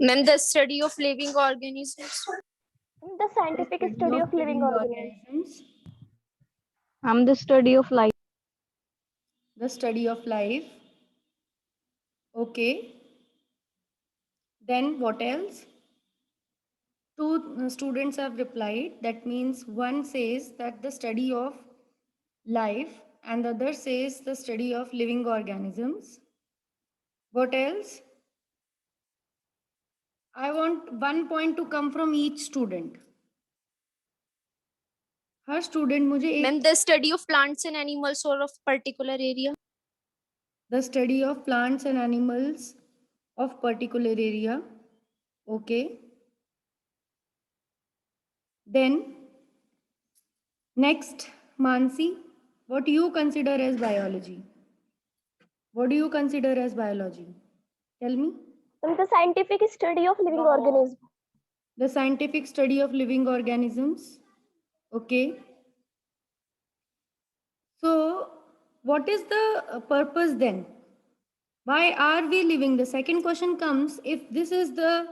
Ma'am, the study of living organisms. The scientific study of living organisms. The study of life. The study of life. Okay. Then what else? Two students have replied. That means one says that the study of life and the other says the study of living organisms. What else? I want 1 point to come from each student. Her student मुझे एक Ma'am, the study of plants and animals or of particular area. the study of plants and animals of particular area. Okay. Then next, Mansi, what do you consider as biology? What do you consider as biology? Tell me. The scientific study of living organisms. The scientific study of living organisms. Okay. So, what is the purpose then? Why are we living? The second question comes, if this is the,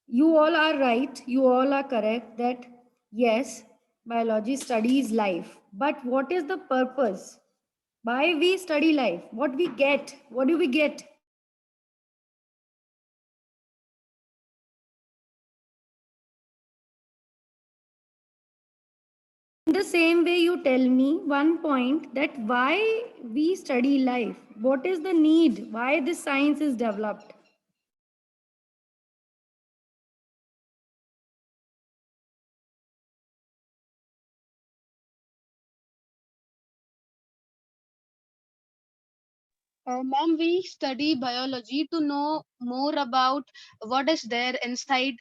you all are right, you all are correct that yes, biology studies life. But what is the purpose? Why we study life? What we get? What do we get? In the same way, you tell me 1 point that why we study life. What is the need? Why this science is developed? Ma'am, we study biology to know more about what is there inside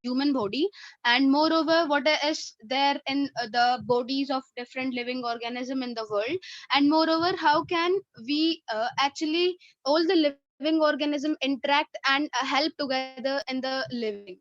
human body, and moreover what is there in the bodies of different living organism in the world, and moreover how can we actually all the living organism interact and help together in the living.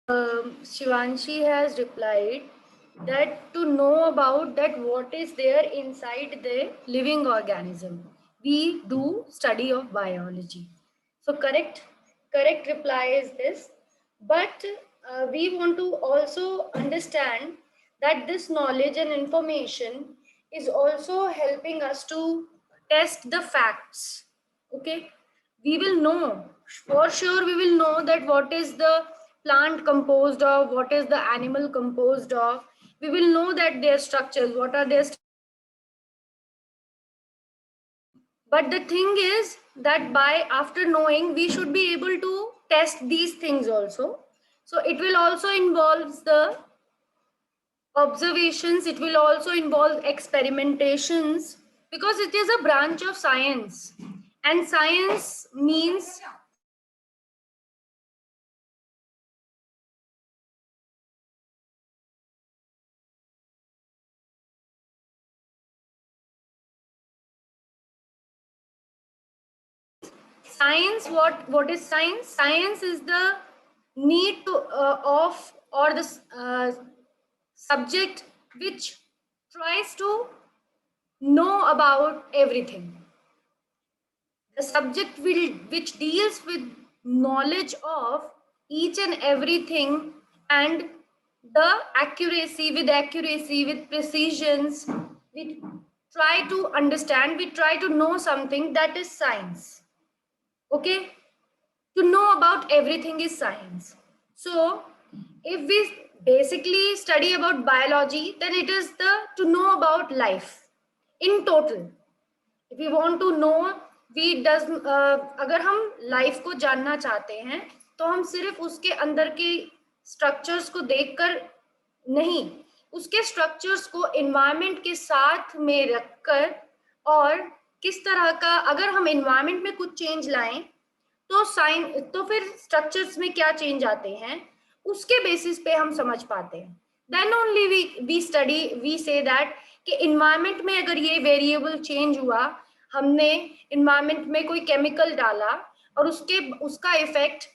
Shivanshi has replied that to know about that what is there inside the living organism, we do study of biology. So correct reply is this. But we want to also understand that this knowledge and information is also helping us to test the facts. Okay, we will know for sure, we will know that what is the plant composed of, what is the animal composed of. We will know that their structures, what are their but the thing is that by after knowing, we should be able to test these things also. So it will also involve the observations, it will also involve experimentations, because it is a branch of science, and science means science. What is science? Science is the need to of or the subject which tries to know about everything. The subject which deals with knowledge of each and everything, and the accuracy with precisions, we try to understand, we try to know something, that is science. Okay, to know about everything is science. So if we basically study about biology, then it is the to know about life in total. If we want to know, अगर हम life को जानना चाहते हैं तो हम सिर्फ उसके अंदर के स्ट्रक्चर्स को देखकर नहीं, उसके स्ट्रक्चर्स को एनवायरनमेंट के साथ में रखकर और किस तरह का, अगर हम एनवायरनमेंट में कुछ चेंज लाएं तो फिर स्ट्रक्चर्स में क्या चेंज आते हैं, उसके बेसिस पे हम समझ पाते हैं. Then only we say that कि एनवायरनमेंट में अगर ये वेरिएबल चेंज हुआ, हमने एनवायरनमेंट में कोई केमिकल डाला और उसका effect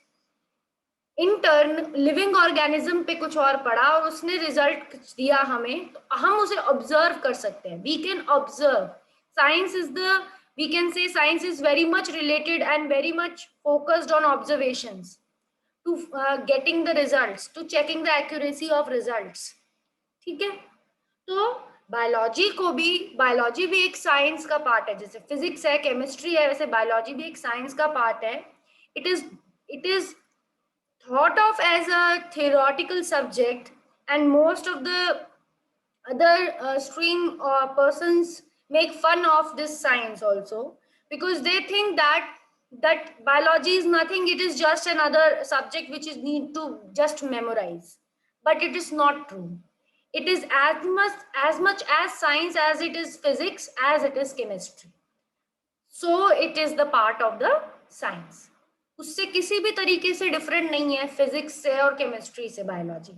in turn living organism पे कुछ और पड़ा और उसने रिजल्ट दिया हमें, तो हम उसे ऑब्जर्व कर सकते हैं. We can observe. We can say science is very much related and very much focused on observations to getting the results, to checking the accuracy of results. ठीक है. तो बायोलॉजी भी एक साइंस का पार्ट है. जैसे फिजिक्स है, chemistry है, वैसे बायोलॉजी भी एक साइंस का पार्ट है. It is thought of as a theoretical subject, and most of the other stream persons make fun of this science also, because they think that biology is nothing, it is just another subject which is need to just memorize. But it is not true. It is as much as science as it is physics, as it is chemistry. So it is the part of the science. उससे किसी भी तरीके से different नहीं है physics से और chemistry से. बायोलॉजी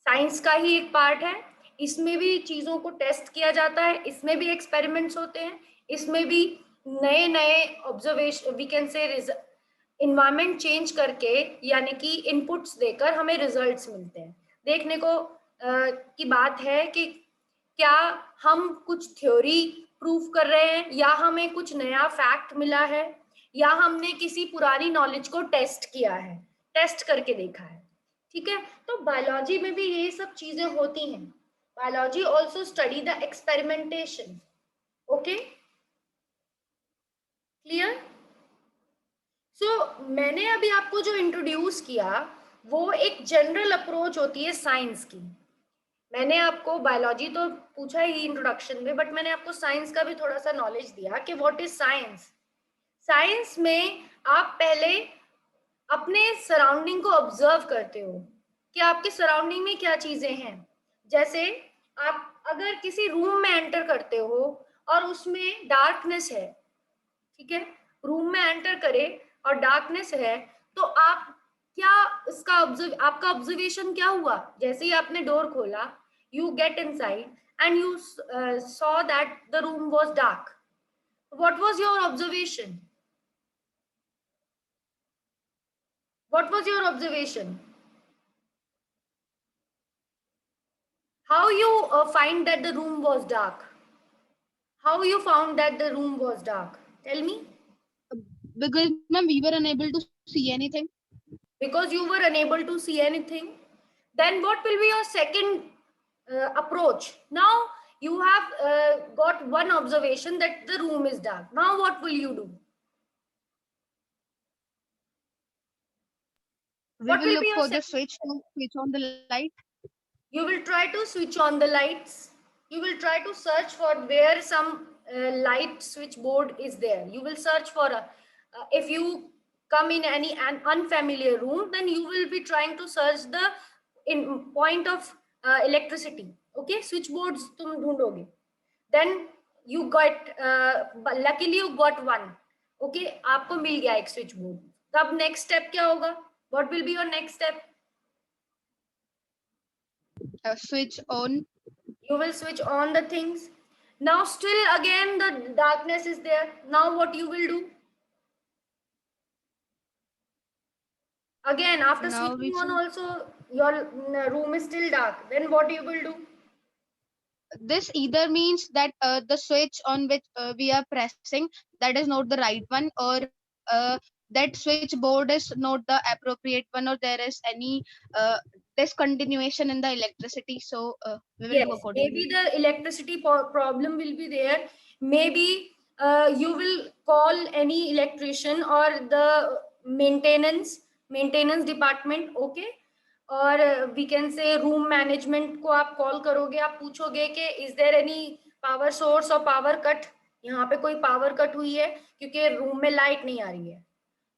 साइंस का ही एक पार्ट है. इसमें भी चीजों को टेस्ट किया जाता है, इसमें भी एक्सपेरिमेंट्स होते हैं, इसमें भी नए नए observation, we can say environment change करके यानी कि इनपुट्स देकर हमें रिजल्ट्स मिलते हैं. देखने को की बात है कि क्या हम कुछ थ्योरी प्रूव कर रहे हैं, या हमें कुछ नया फैक्ट मिला है, या हमने किसी पुरानी नॉलेज को टेस्ट किया है, टेस्ट करके देखा है. ठीक है. तो बायोलॉजी में भी ये सब चीजें होती हैं. Biology also study the experimentation. Okay, clear? So मैंने अभी आपको जो इंट्रोड्यूस किया वो एक जनरल अप्रोच होती है साइंस की. मैंने आपको बायोलॉजी तो पूछा ही इंट्रोडक्शन में, बट मैंने आपको साइंस का भी थोड़ा सा नॉलेज दिया कि व्हाट इज साइंस. साइंस में आप पहले अपने सराउंडिंग को ऑब्जर्व करते हो कि आपके सराउंडिंग में क्या चीजें हैं. जैसे आप अगर किसी रूम में एंटर करते हो और उसमें डार्कनेस है, ठीक है, रूम में एंटर करे और डार्कनेस है, तो आप क्या आपका ऑब्जर्वेशन क्या हुआ? जैसे ही आपने डोर खोला, you get inside and you saw that the room was dark. What was your observation? What was your observation? How you find that the room was dark? How you found that the room was dark? Tell me. Because ma'am, we were unable to see anything. Because you were unable to see anything. Then what will be your second approach? Now you have got one observation that the room is dark. Now what will you do? We will look for the switch to switch on the light. You will try to switch on the lights. You will try to search for where some light switchboard is there. You will search for if you come in an unfamiliar room, then you will be trying to search the point of electricity. Okay, switchboards tum dhoondoge. Then you got luckily you got one. Okay, आपको मिल गया एक switchboard. तब next step क्या होगा? What will be your next step? Switch on. You will switch on the things. Now still again the darkness is there. Now what you will do? Again after Now switching on also your room is still dark. Then what you will do? This either means that the switch on which we are pressing, that is not the right one, or that switchboard is not the appropriate one, or there is any discontinuation in the electricity. So we will do accordingly. Maybe the electricity problem will be there. Maybe you will call any electrician or the maintenance department. Okay, और we can say room management को आप call करोगे, आप पूछोगे कि is there any power source or power cut? यहाँ पे कोई पावर कट हुई है क्योंकि रूम में लाइट नहीं आ रही है.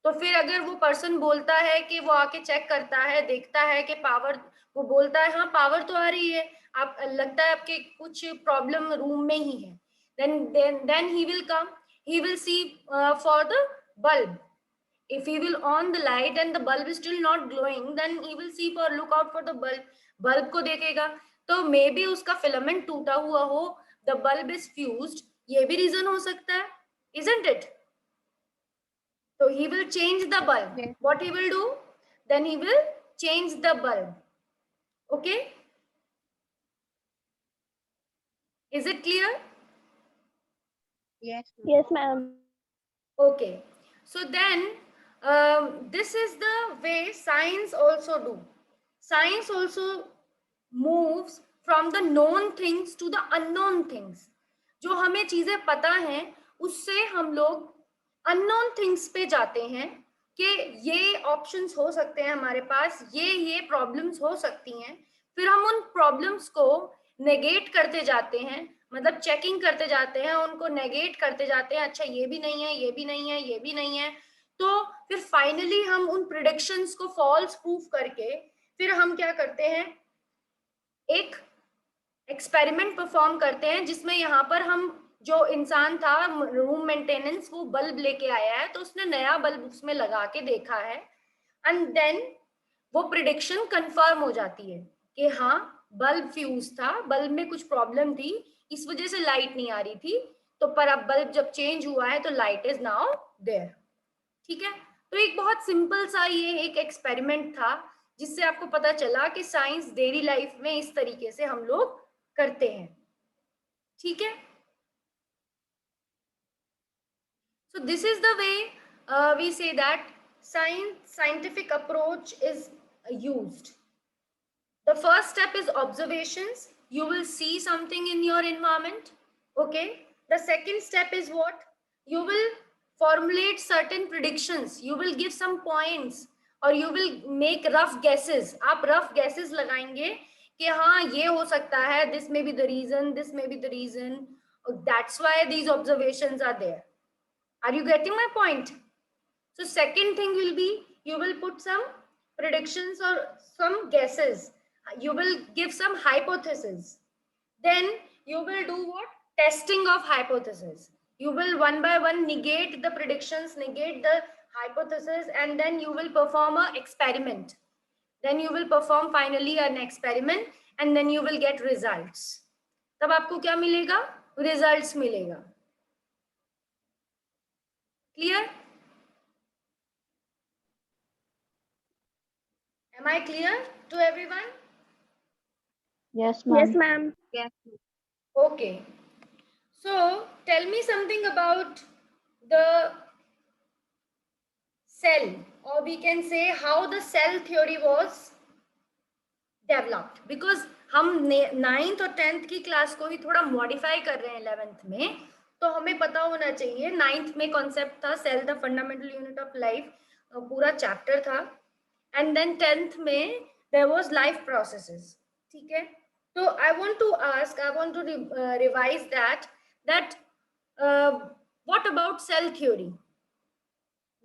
तो फिर अगर वो पर्सन बोलता है कि वो आके चेक करता है, देखता है कि पावर, वो बोलता है हाँ पावर तो आ रही है, आप लगता है आपके कुछ प्रॉब्लम रूम में ही है, then he will come he will see for the bulb. If he will on the light and the bulb is still not glowing, then he will see for look out for the bulb को देखेगा. तो may be उसका filament टूटा हुआ हो, the bulb is fused, ये भी reason हो सकता है, isn't it? So he will change the bulb. Yes. What he will do? Then he will change the bulb. Okay, is it clear? Yes. Yes, ma'am. Okay, so then this is the way science also do. Science also moves from the known things to the unknown things. जो हमें चीजें पता हैं उससे हम लोग unknown things पे जाते हैं कि ये ऑप्शंस हो सकते हैं हमारे पास, ये प्रॉब्लम्स हो सकती हैं. फिर हम उन प्रॉब्लम्स को नेगेट करते जाते हैं, मतलब चेकिंग करते जाते हैं, उनको नेगेट करते जाते हैं. अच्छा ये भी नहीं है, ये भी नहीं है, ये भी नहीं है. तो फिर फाइनली हम उन प्रेडिक्शंस को फॉल्स प्रूफ करके फिर हम क्या करते हैं, एक एक्सपेरिमेंट परफॉर्म करते हैं जिसमें यहाँ पर हम जो इंसान था रूम मेंटेनेंस, वो बल्ब लेके आया है, तो उसने नया बल्ब उसमें लगा के देखा है एंड देन वो प्रिडिक्शन कंफर्म हो जाती है कि हाँ बल्ब फ्यूज था, बल्ब में कुछ प्रॉब्लम थी, इस वजह से लाइट नहीं आ रही थी. तो पर अब बल्ब जब चेंज हुआ है तो लाइट इज नाउ देयर. ठीक है, तो एक बहुत सिंपल सा ये एक एक्सपेरिमेंट था जिससे आपको पता चला कि साइंस डेली लाइफ में इस तरीके से हम लोग करते हैं. ठीक है, so this is the way we say that scientific approach is used. The first step is observations. You will see something in your environment. Okay, the second step is what? You will formulate certain predictions. You will give some points or you will make rough guesses. आप rough guesses लगाएंगे कि हाँ ये हो सकता है, this may be the reason, this may be the reason. That's why these observations are there. Are you getting my point? So second thing will be you will put some predictions or some guesses. You will give some hypothesis. Then you will do what? Testing of hypothesis. You will one by one negate the predictions, negate the hypothesis, and then you will perform an experiment. Then you will perform finally an experiment and then you will get results. तब आपको क्या मिलेगा? Results मिलेगा. Clear? Am I clear to everyone? Yes, ma'am. Yes, ma'am. Yes. Okay. So tell me something about the cell, or we can say how the cell theory was developed. Because हम 9th और 10th की class को ही थोड़ा modify कर रहे हैं 11th में, तो हमें पता होना चाहिए. 9th में कॉन्सेप्ट था cell the fundamental unit of life, पूरा चैप्टर था. एंड देन 10th में देयर वाज लाइफ प्रोसेसेस. ठीक है, तो I want to ask, I want to revise that what about cell theory?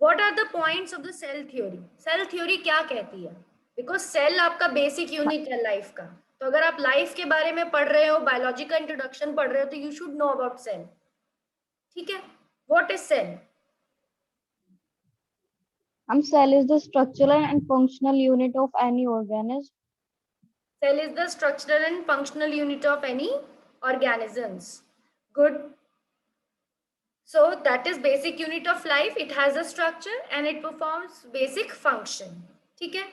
What are the points of the cell theory? Cell theory क्या कहती है? Because cell आपका basic unit है life का. तो अगर आप लाइफ के बारे में पढ़ रहे हो, बायोलॉजी का इंट्रोडक्शन पढ़ रहे हो, तो you should know about cell. ठीक है, what is cell? Cell is the structural and functional unit of any organism. Cell is the structural and functional unit of any organisms. Good. So that is basic unit of life. It has a structure and it performs basic function. ठीक है?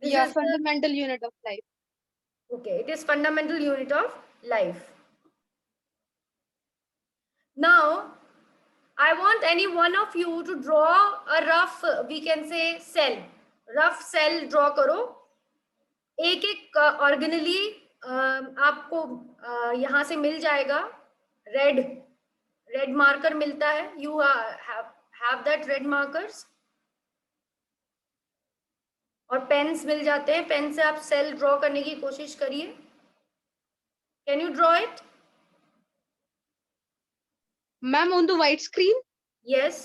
This Yeah, is the- fundamental unit of life. Okay, it is fundamental unit of life. Now, I want any one of you to draw a rough, we can say cell. Rough cell draw करो. एक एक organelle आपको यहाँ से मिल जाएगा. Red marker मिलता है. You have that red markers. और पेन्स मिल जाते हैं. पेन से आप सेल ड्रॉ करने की कोशिश करिए. Can you draw it? Ma'am, on the white screen? Yes.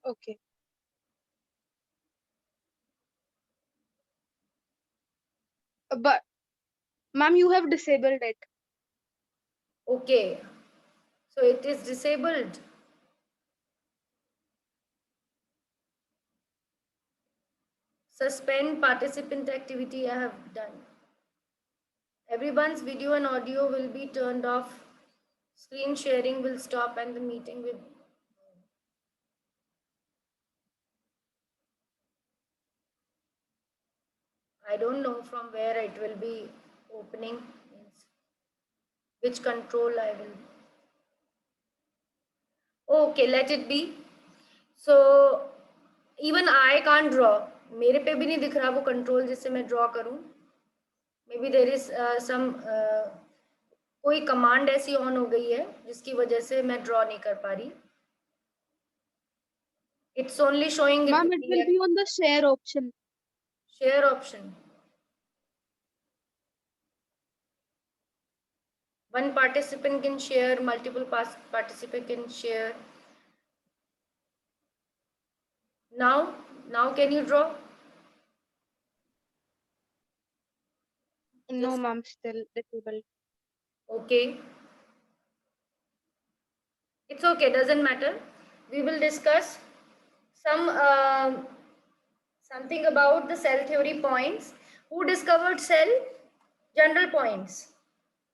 Okay. But, ma'am, you have disabled it. Okay, so it is disabled. Suspend participant activity I have done. Everyone's video and audio will be turned off. Screen sharing will stop and the meeting will. I don't know from where it will be opening, which control I will. Okay, let it be. So even I can't draw. मेरे पे भी नहीं दिख रहा वो control जिससे मैं draw करूं. Maybe there is some कोई कमांड ऐसी ऑन हो गई है जिसकी वजह से मैं ड्रॉ नहीं कर पा रही. It's only showing Ma'am, it will be on the share option. Share option. One participant can share, multiple participant can share. Now can you draw? No, Yes. ma'am, still disabled. Okay. It's okay, doesn't matter. We will discuss something about the cell theory points. Who discovered cell? General points.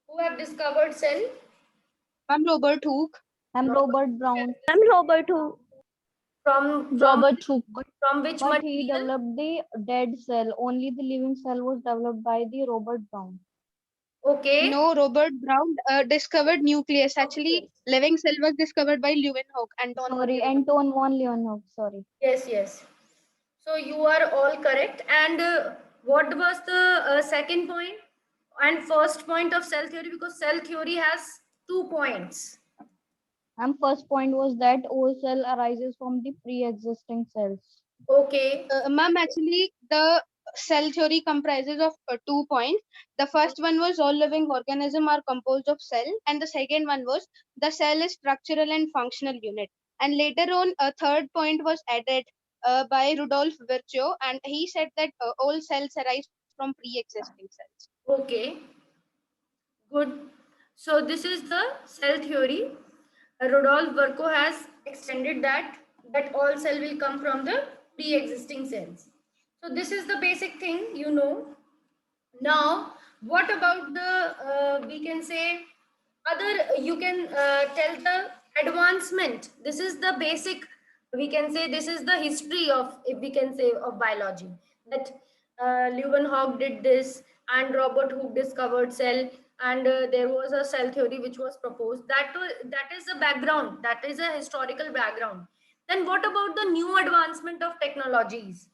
Who have discovered cell? Ma'am, Robert Hooke. I'm Robert Brown. I'm Robert who. From Robert Hooke. from which But he material? developed the dead cell. Only the living cell was developed by the Robert Brown. Okay. No, Robert Brown discovered nucleus. Actually, living cell was discovered by Leeuwenhoek. Anton von Sorry, Leeuwenhoek. Anton von Leeuwenhoek. Sorry. Yes. So you are all correct. And what was the second point and first point of cell theory? Because cell theory has 2 points. And first point was that all cell arises from the pre-existing cells. Okay. Ma'am, actually, the cell theory comprises of 2 points. The first one was all living organisms are composed of cell, and the second one was the cell is structural and functional unit. And later on, a third point was added by Rudolf Virchow, and he said that all cells arise from pre-existing cells. Okay. Good. So this is the cell theory. Rudolf Virchow has extended that all cell will come from the pre-existing cells. So this is the basic thing, you know. Now, what about the we can say other? You can tell the advancement. This is the basic. We can say this is the history of, if we can say, of biology. That Leeuwenhoek did this, and Robert Hooke discovered cell, and there was a cell theory which was proposed. That is the background. That is a historical background. Then what about the new advancement of technologies?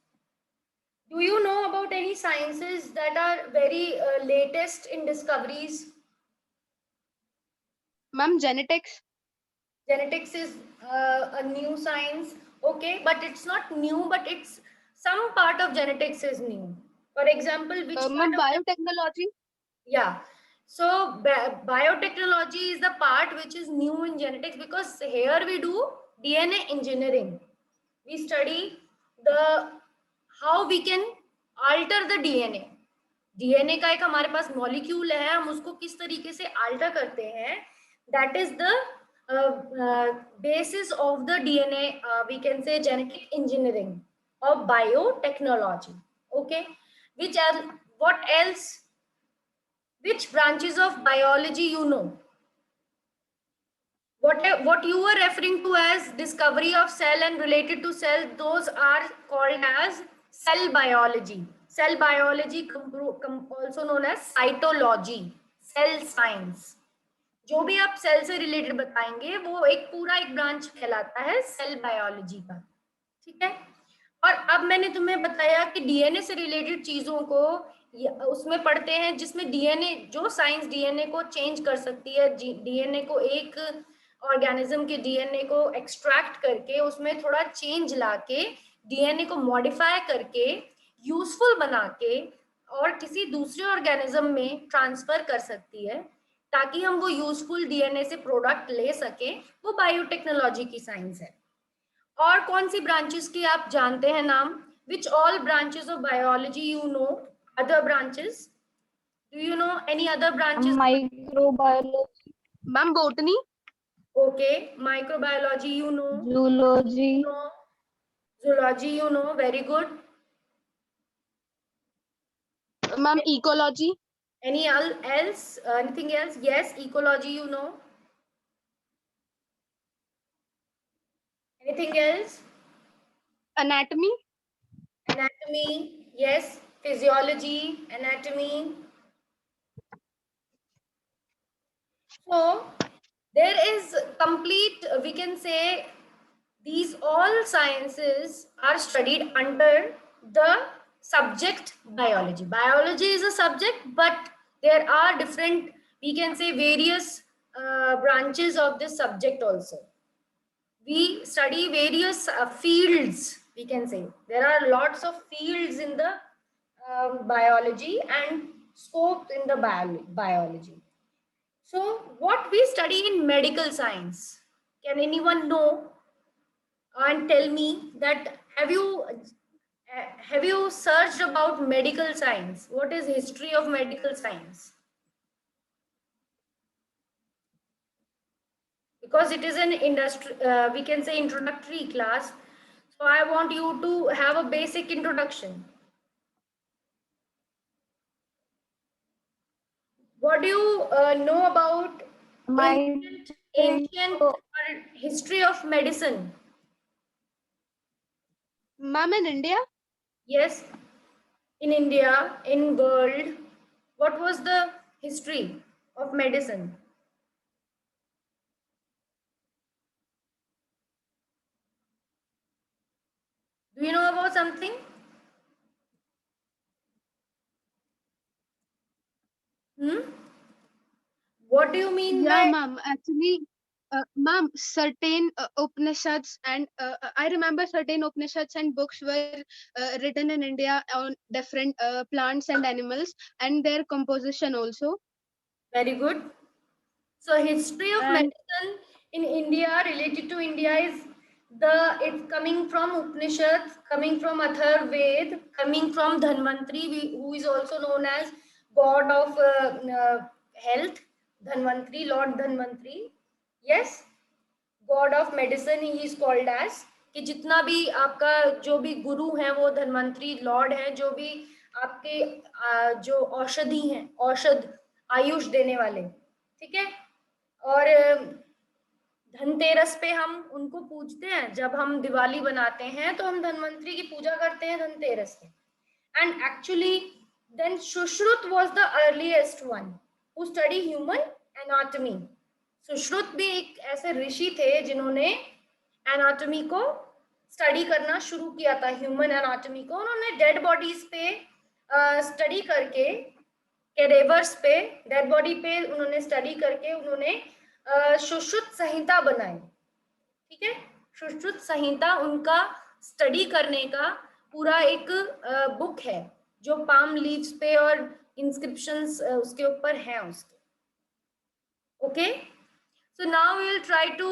Do you know about any sciences that are very latest in discoveries? Ma'am, genetics. Genetics is a new science, okay, but it's not new, but it's some part of genetics is new. For example, which Ma'am, part of biotechnology. yeah. So biotechnology is the part which is new in genetics, because here we do DNA engineering. We study the how we can alter the DNA. DNA का एक हमारे पास molecule है, हम उसको किस तरीके से alter करते हैं. That is the basis of the DNA. We can say genetic engineering or biotechnology. Okay. What else? Which branches of biology you know? What you were referring to as discovery of cell and related to cell, those are called as cell biology. Cell biology, also known as cytology, cell science. जो भी आप cell से related बताएंगे वो एक पूरा एक branch कहलाता है सेल बायोलॉजी का. ठीक है. और अब मैंने तुम्हें बताया कि डीएनए से रिलेटेड चीजों को उसमें पढ़ते हैं, जिसमें डीएनए, जो साइंस डीएनए को चेंज कर सकती है, डीएनए को एक ऑर्गेनिज्म के डीएनए को एक्सट्रैक्ट करके उसमें थोड़ा चेंज लाके डीएनए को मॉडिफाई करके यूजफुल बना के और किसी दूसरे ऑर्गेनिज्म में ट्रांसफर कर सकती है ताकि हम वो यूजफुल डीएनए से प्रोडक्ट ले सके. वो बायोटेक्नोलॉजी की साइंस है. और कौन सी ब्रांचेस की आप जानते हैं नाम? Which all branches of biology you know? Other branches? Do you know any other branches? Microbiology. Ma'am, botany. Okay, microbiology you know. Zoology. Zoology you know. Very good. Ma'am, ecology. Anything else? Yes, ecology, you know. Anything else? Anatomy. Anatomy, yes. Physiology, anatomy. So there is complete, we can say, these all sciences are studied under the subject biology. Biology is a subject, but there are different, we can say, various branches of this subject also. We study various fields, we can say. There are lots of fields in the biology and scope in the biology. So what we study in medical science, can anyone know and tell me that have you searched about medical science? What is history of medical science? Because it is an industry, we can say introductory class. So I want you to have a basic introduction. What do you know about My ancient or history of medicine? Ma'am, in India. Yes, in India, in world, what was the history of medicine? Do you know about something? What do you mean Yeah, by ma'am. Actually, ma'am, certain Upanishads and I remember certain Upanishads and books were written in India on different plants and animals and their composition also. very good? So history of And medicine in India related to India is it's coming from Upanishads, coming from Athar Ved, coming from Dhanvantri, who is also known as god of health, Dhanvantri, Lord Dhanvantri. Yes, god of medicine he is called as, कि जितना भी आपका जो भी गुरु है वो Dhanvantari Lord है, जो भी आपके जो औषधि हैं, औषध आयुष देने वाले, ठीक है। और धनतेरस पे हम उनको पूजते हैं, जब हम दिवाली बनाते हैं तो हम धन्वंतरी की पूजा करते हैं धनतेरस पे। And actually then Sushruta was the earliest one who study human anatomy. Sushruta भी एक ऐसे ऋषि थे जिन्होंने एनाटॉमी को स्टडी करना शुरू किया था, ह्यूमन एनाटॉमी को। उन्होंने डेड बॉडीज पे स्टडी करके, कैडेवर्स पे, डेड बॉडी पे उन्होंने स्टडी करके उन्होंने सुश्रुत संहिता बनाई, ठीक है। सुश्रुत संहिता उनका स्टडी करने का पूरा एक बुक है जो पाम लीव्स पे और इंस्क्रिप्शंस उसके ऊपर हैं उसके। Okay, so now we will try to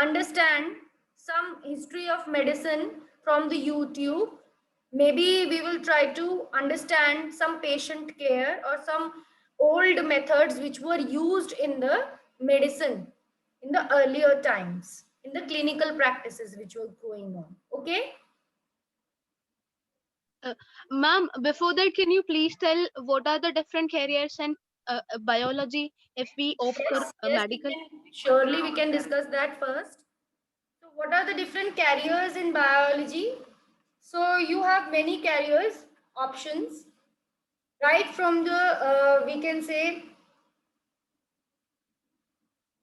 understand some history of medicine from the YouTube. Maybe we will try to understand some patient care or some old methods which were used in the medicine in the earlier times, in the clinical practices which were going on. Okay, ma'am, before that, can you please tell what are the different careers and biology if we opt for medical? surely we can discuss that first. So what are the different careers in biology? So you have many careers options, right from the we can say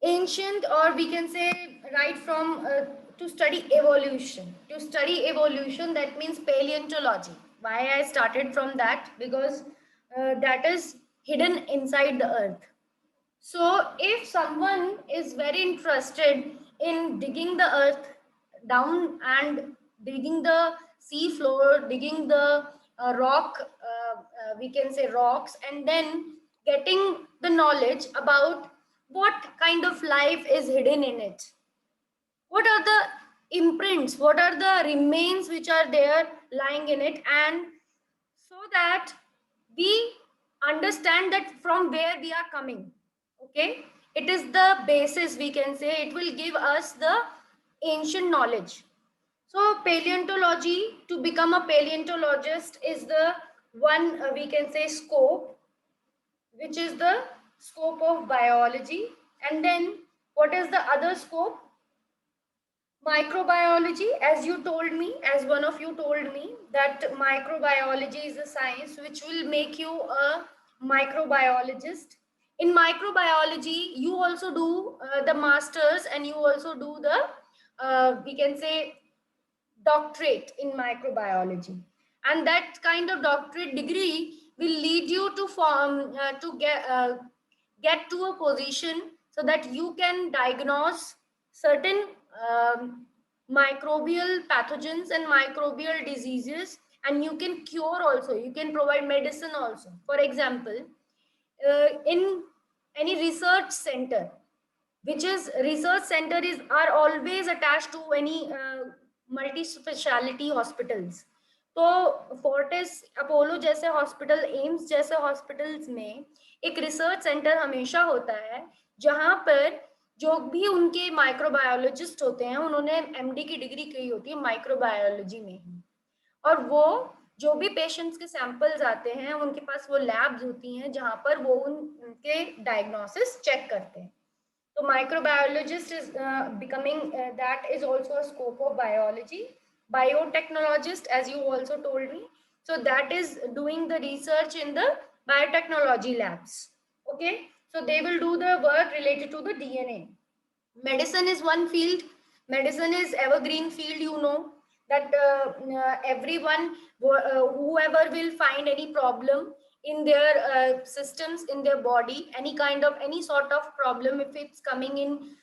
ancient, or we can say right from to study evolution. To study evolution, that means paleontology. Why I started from that? Because that is hidden inside the earth. So if someone is very interested in digging the earth down and digging the sea floor, digging the we can say rocks, and then getting the knowledge about what kind of life is hidden in it, what are the imprints, what are the remains which are there lying in it, and so that we understand that from where we are coming. Okay, it is the basis, we can say. It will give us the ancient knowledge. So paleontology, to become a paleontologist, is the one we can say scope, which is the scope of biology. And then what is the other scope? Microbiology. As you told me, as one of you told me, that microbiology is a science which will make you a microbiologist. In microbiology, you also do the masters, and you also do the we can say doctorate in microbiology, and that kind of doctorate degree will lead you to form to get to a position so that you can diagnose certain microbial pathogens and microbial diseases, and you can cure also, you can provide medicine also. For example, in any research center, which is research center is are always attached to any multi speciality hospitals. तो Fortis Apollo जैसे hospital, AIIMS जैसे hospitals में एक research centre हमेशा होता है, जहां पर जो भी उनके माइक्रोबायोलॉजिस्ट होते हैं उन्होंने एमडी की डिग्री की होती है माइक्रोबायोलॉजी में ही, और वो जो भी पेशेंट्स के सैंपल्स आते हैं उनके पास वो लैब्स होती हैं जहां पर वो उनके डायग्नोसिस चेक करते हैं. So microbiologist is becoming that is also a scope of biology. Biotechnologist, as you also told me, so that is doing the research in the biotechnology labs. Okay, so they will do the work related to the DNA. Medicine is one field. Medicine is evergreen field, you know that everyone whoever will find any problem in their systems, in their body, any kind of any sort of problem, if it's coming in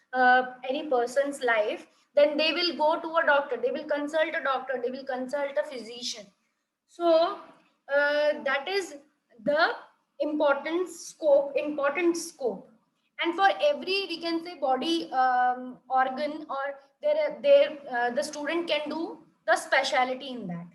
any person's life, then they will go to a doctor, they will consult a doctor, they will consult a physician. So that is the important scope. And for every we can say body organ, or the student can do the specialty in that.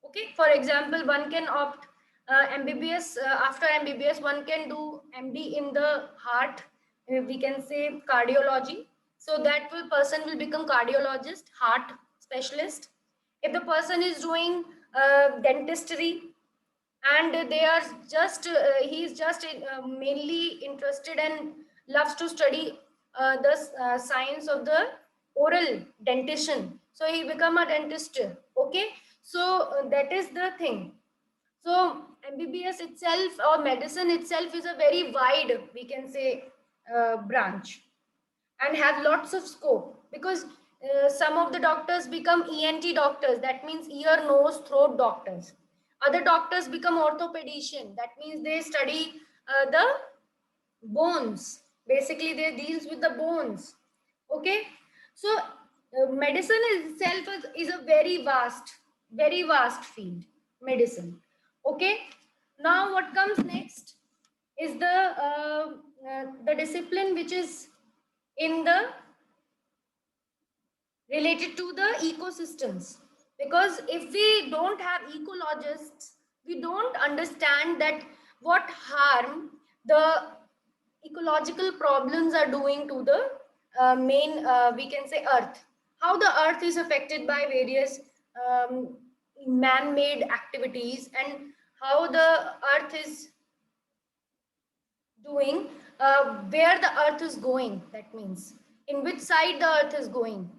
Okay, for example, one can opt MBBS. After MBBS, one can do MD in the heart, we can say cardiology. So that person will become cardiologist, heart specialist. If the person is doing dentistry, and they are just he is just mainly interested and loves to study the science of the oral dentition, so he become a dentist. Okay, so that is the thing. So MBBS itself or medicine itself is a very wide, we can say, branch, and have lots of scope, because some of the doctors become ENT doctors, that means ear, nose, throat doctors. Other doctors become orthopedician, that means they study the bones. Basically, they deals with the bones. Okay, so medicine itself is a very vast field, medicine. Okay, now what comes next is the discipline which is in the related to the ecosystems, because if we don't have ecologists, we don't understand that what harm the ecological problems are doing to the main we can say earth, how the earth is affected by various man-made activities, and how the earth is doing, where the earth is going, that means in which side the earth is going.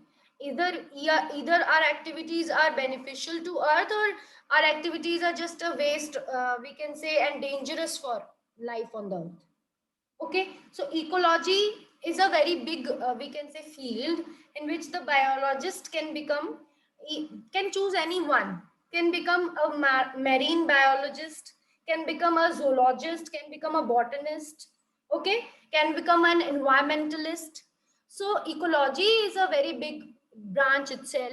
Either our activities are beneficial to earth, or our activities are just a waste, we can say, and dangerous for life on the earth. Okay, so ecology is a very big we can say field in which the biologist can choose anyone, can become a marine biologist, can become a zoologist, can become a botanist. Okay, can become an environmentalist. So ecology is a very big branch itself.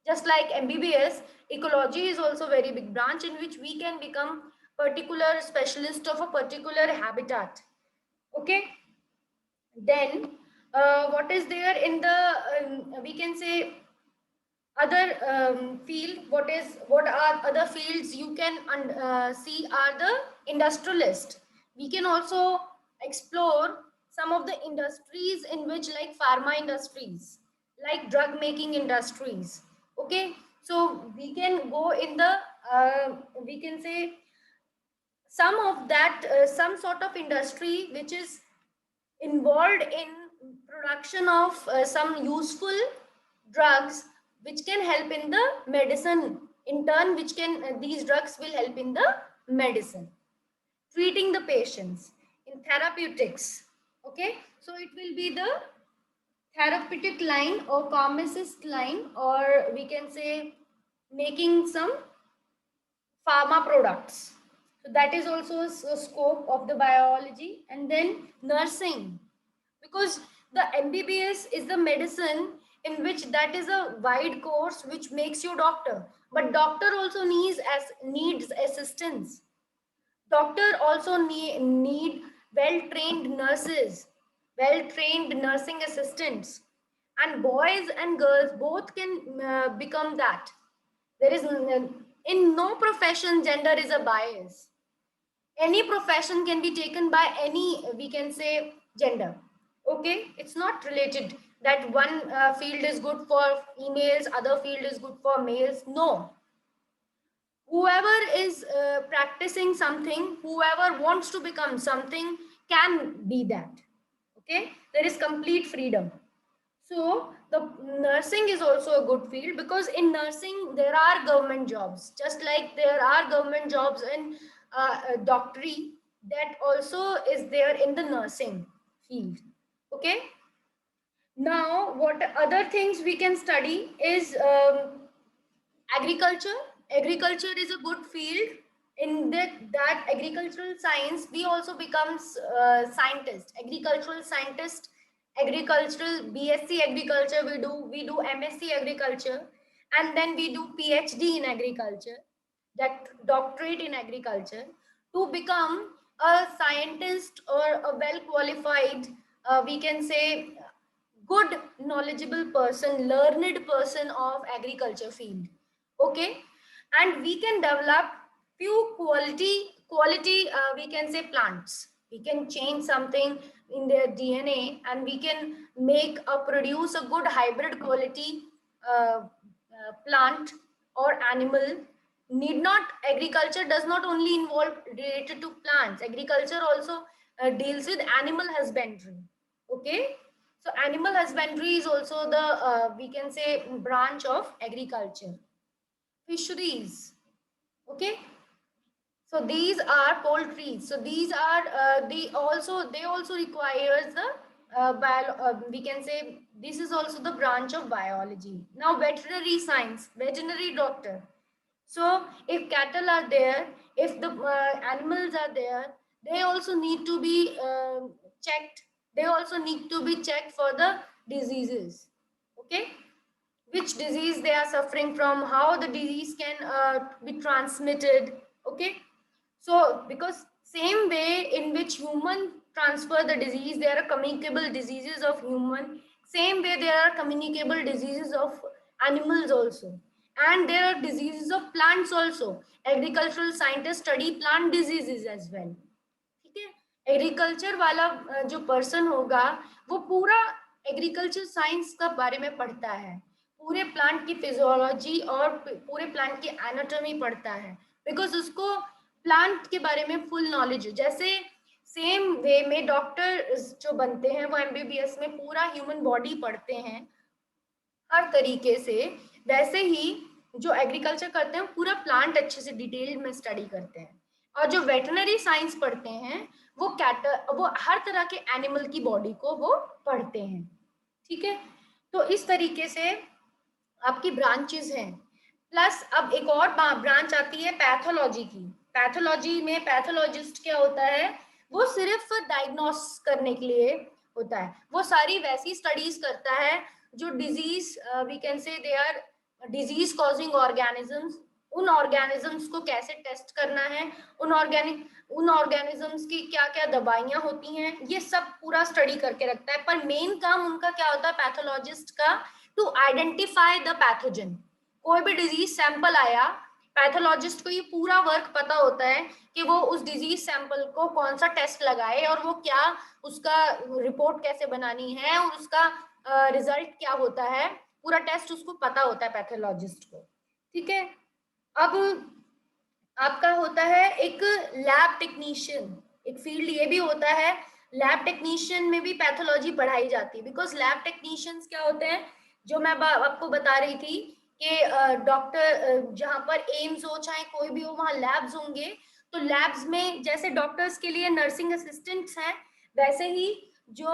Just like MBBS, ecology is also a very big branch in which we can become particular specialist of a particular habitat. Okay, then what is there in the we can say other field, what are other fields you can see are the industrialist. We can also explore some of the industries in which, like pharma industries, like drug making industries. Okay, so we can go in the we can say some sort of industry which is involved in production of some useful drugs which can help in the medicine, in turn which can these drugs will help in the medicine, treating the patients in therapeutics. Okay, so it will be the therapeutic line or pharmacist line, or we can say making some pharma products. So that is also a scope of the biology. And then nursing, because the MBBS is the medicine in which that is a wide course which makes you doctor, but doctor also needs assistance. Doctor also need well-trained nurses, well-trained nursing assistants, and boys and girls both can become that. There is in no profession gender is a bias. Any profession can be taken by any, we can say, gender. Okay, it's not related that one field is good for females, other field is good for males. No, whoever is practicing something, whoever wants to become something can be that. Okay, there is complete freedom. So the nursing is also a good field, because in nursing there are government jobs, just like there are government jobs in doctory, that also is there in the nursing field. Okay, now what other things we can study is agriculture. Agriculture is a good field. In that agricultural science we also becomes scientist, agricultural scientist, agricultural BSc agriculture we do MSc agriculture, and then we do PhD in agriculture, that doctorate in agriculture, to become a scientist or a well qualified, we can say, good knowledgeable person, learned person of agriculture field. Okay, and we can develop few quality we can say plants. We can change something in their DNA, and we can produce a good hybrid quality plant or animal. Need not, agriculture does not only involve related to plants, agriculture also deals with animal husbandry. Okay, so animal husbandry is also the we can say branch of agriculture. Fisheries. Okay, so these are poultry, so these are they also requires the we can say this is also the branch of biology. Now veterinary science, veterinary doctor. So if cattle are there, if the animals are there, they also need to be checked. They also need to be checked for the diseases. Okay, which disease they are suffering from, how the disease can be transmitted. Okay, so because same way in which human transfer the disease, there are communicable diseases of human, same way there are communicable diseases of animals also, and there are diseases of plants also. Agricultural scientists study plant diseases as well. ठीक है, agriculture वाला जो person होगा वो पूरा agriculture science का बारे में पढ़ता है, पूरे प्लांट की फिजियोलॉजी और पूरे प्लांट की एनाटॉमी पढ़ता है, बिकॉज उसको प्लांट के बारे में फुल नॉलेज है. जैसे सेम वे में डॉक्टर जो बनते हैं वो एमबीबीएस में पूरा ह्यूमन बॉडी पढ़ते हैं हर तरीके से, वैसे ही जो एग्रीकल्चर करते हैं पूरा प्लांट अच्छे से डिटेल में स्टडी करते हैं. और जो वेटरनरी साइंस पढ़ते हैं वो हर तरह के एनिमल की बॉडी को वो पढ़ते हैं. ठीक है, तो इस तरीके से आपकी ब्रांचेस हैं. प्लस अब एक और ब्रांच आती है पैथोलॉजी की. पैथोलॉजी में पैथोलॉजिस्ट क्या होता है, वो सिर्फ डायग्नोस करने के लिए होता है. वो सारी वैसी स्टडीज करता है जो disease we can say they are disease causing organisms. उन ऑर्गेनिजम्स को कैसे टेस्ट करना है, उन ऑर्गेनिजम्स की क्या क्या दवाइयां होती हैं, ये सब पूरा स्टडी करके रखता है. पर मेन काम उनका क्या होता है पैथोलॉजिस्ट का, टू आइडेंटिफाई द पैथोजन. कोई भी डिजीज सैंपल आया, पैथोलॉजिस्ट को ये पूरा वर्क पता होता है कि वो उस डिजीज सैंपल को कौन सा टेस्ट लगाए और वो क्या उसका रिपोर्ट कैसे बनानी है और उसका रिजल्ट क्या होता है, पूरा टेस्ट उसको पता होता है पैथोलॉजिस्ट को. ठीक है, अब आपका होता है एक लैब टेक्नीशियन, एक फील्ड ये भी होता है, लैब टेक्नीशियन में भी पैथोलॉजी पढ़ाई जाती है, बिकॉज लैब टेक्नीशियंस क्या होते हैं, जो मैं आपको बता रही थी कि डॉक्टर जहाँ पर एम्स हो चाहे कोई भी हो वहाँ लैब्स होंगे, तो लैब्स में जैसे डॉक्टर्स के लिए नर्सिंग असिस्टेंट्स हैं, वैसे ही जो